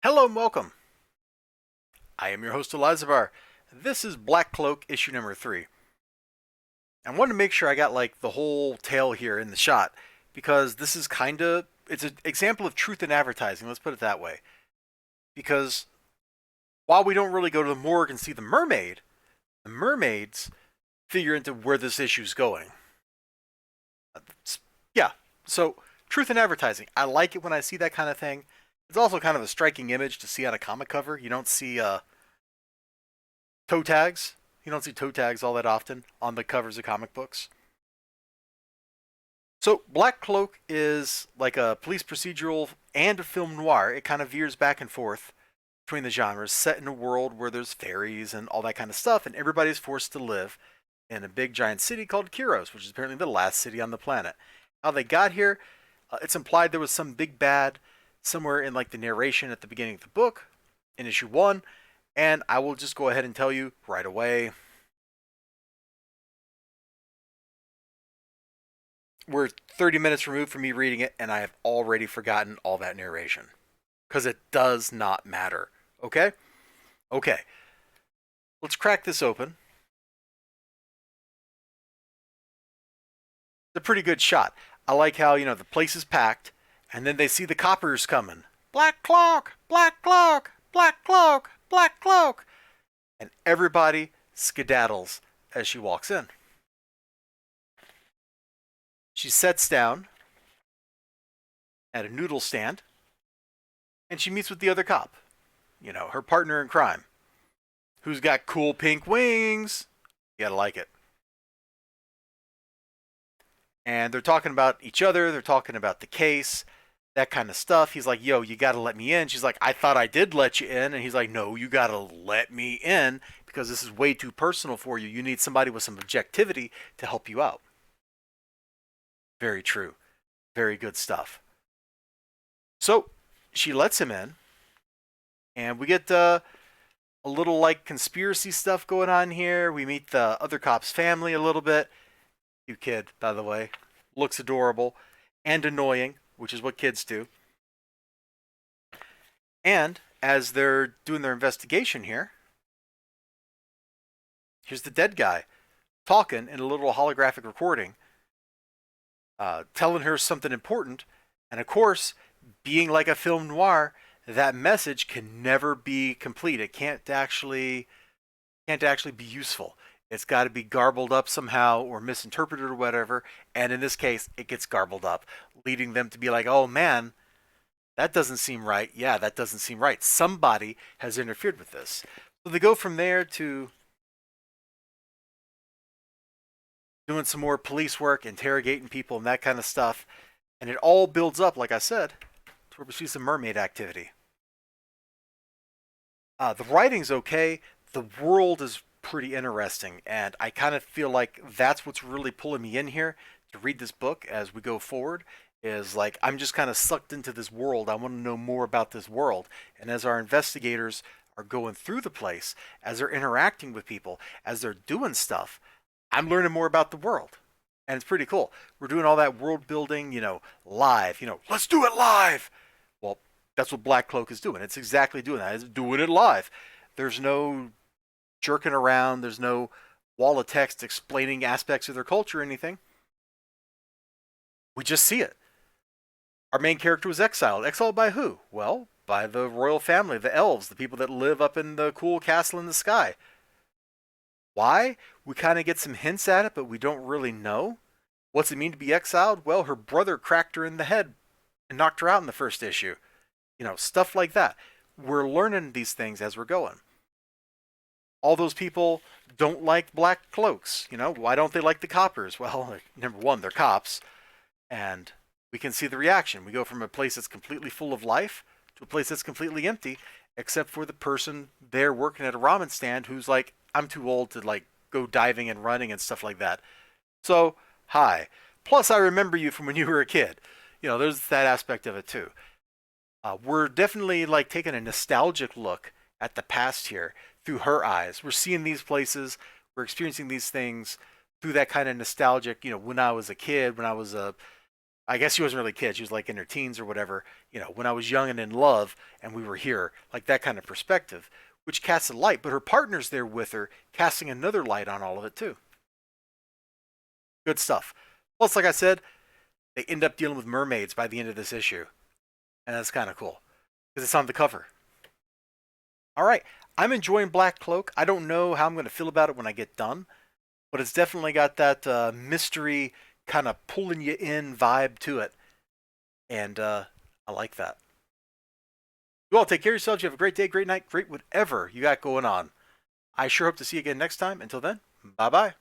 Hello and welcome. I am your host Elizibar. This is Black Cloak issue number 3. I wanted to make sure I got like the whole tale here in the shot because this is it's an example of truth in advertising, let's put it that way. Because while we don't really go to the morgue and see the mermaids figure into where this issue's going. Yeah, so truth in advertising. I like it when I see that kind of thing. It's also kind of a striking image to see on a comic cover. You don't see toe tags. You don't see toe tags all that often on the covers of comic books. So Black Cloak is like a police procedural and a film noir. It kind of veers back and forth between the genres, set in a world where there's fairies and all that kind of stuff, and everybody's forced to live in a big giant city called Kiros, which is apparently the last city on the planet. How they got here, it's implied there was some big bad somewhere in like the narration at the beginning of the book in issue 1, and I will just go ahead and tell you right away. We're 30 minutes removed from me reading it, and I have already forgotten all that narration. Because it does not matter. Okay? Okay. Let's crack this open. It's a pretty good shot. I like how, the place is packed, and then they see the coppers coming. Black cloak! Black cloak! Black cloak! Black cloak! And everybody skedaddles as she walks in. She sits down at a noodle stand and she meets with the other cop, her partner in crime, who's got cool pink wings. You gotta like it. And they're talking about each other, they're talking about the case, that kind of stuff. He's like, yo, you gotta let me in. She's like, I thought I did let you in. And he's like, no, you gotta let me in because this is way too personal for you. You need somebody with some objectivity to help you out. Very true. Very good stuff. So she lets him in, and we get a little like conspiracy stuff going on here. We meet the other cop's family a little bit. Cute kid, by the way. Looks adorable and annoying, which is what kids do. And as they're doing their investigation here, here's the dead guy talking in a little holographic recording, telling her something important. And of course, being like a film noir, that message can never be complete. It can't actually be useful. It's got to be garbled up somehow or misinterpreted or whatever. And in this case, it gets garbled up, leading them to be like, oh man, that doesn't seem right. Yeah, that doesn't seem right. Somebody has interfered with this. So they go from there to doing some more police work, interrogating people, and that kind of stuff. And it all builds up, like I said, to where we see some mermaid activity. The writing's okay. The world is pretty interesting, and I kind of feel like that's what's really pulling me in here to read this book as we go forward. Is like I'm just kind of sucked into this world. I want to know more about this world, and as our investigators are going through the place, as they're interacting with people, as they're doing stuff, I'm learning more about the world, and it's pretty cool. We're doing all that world building, live. Let's do it live. Well, that's what Black Cloak is doing. It's exactly doing that. It's doing it live. There's no jerking around. There's no wall of text explaining aspects of their culture or anything. We just see it. Our main character was exiled. Exiled by who? Well, by the royal family, the elves, the people that live up in the cool castle in the sky. Why? We kind of get some hints at it, but we don't really know. What's it mean to be exiled? Well, her brother cracked her in the head and knocked her out in the first issue. Stuff like that. We're learning these things as we're going. All those people don't like black cloaks. Why don't they like the coppers? Well, number one, they're cops. And we can see the reaction. We go from a place that's completely full of life to a place that's completely empty, except for the person there working at a ramen stand who's like, I'm too old to like go diving and running and stuff like that. So, hi. Plus, I remember you from when you were a kid. There's that aspect of it too. We're definitely like taking a nostalgic look at the past here through her eyes. We're seeing these places, we're experiencing these things through that kind of nostalgic, when I was a kid, when I was a I guess she wasn't really a kid. She was like in her teens or whatever. When I was young and in love, and we were here, like that kind of perspective, which casts a light. But her partner's there with her, casting another light on all of it too. Good stuff. Plus, like I said, they end up dealing with mermaids by the end of this issue, and that's kind of cool because it's on the cover. All right, I'm enjoying Black Cloak. I don't know how I'm going to feel about it when I get done, but it's definitely got that mystery kind of pulling you in vibe to it, and I like that. You all take care of yourselves. You have a great day, great night, great whatever you got going on. I sure hope to see you again next time. Until then, bye bye.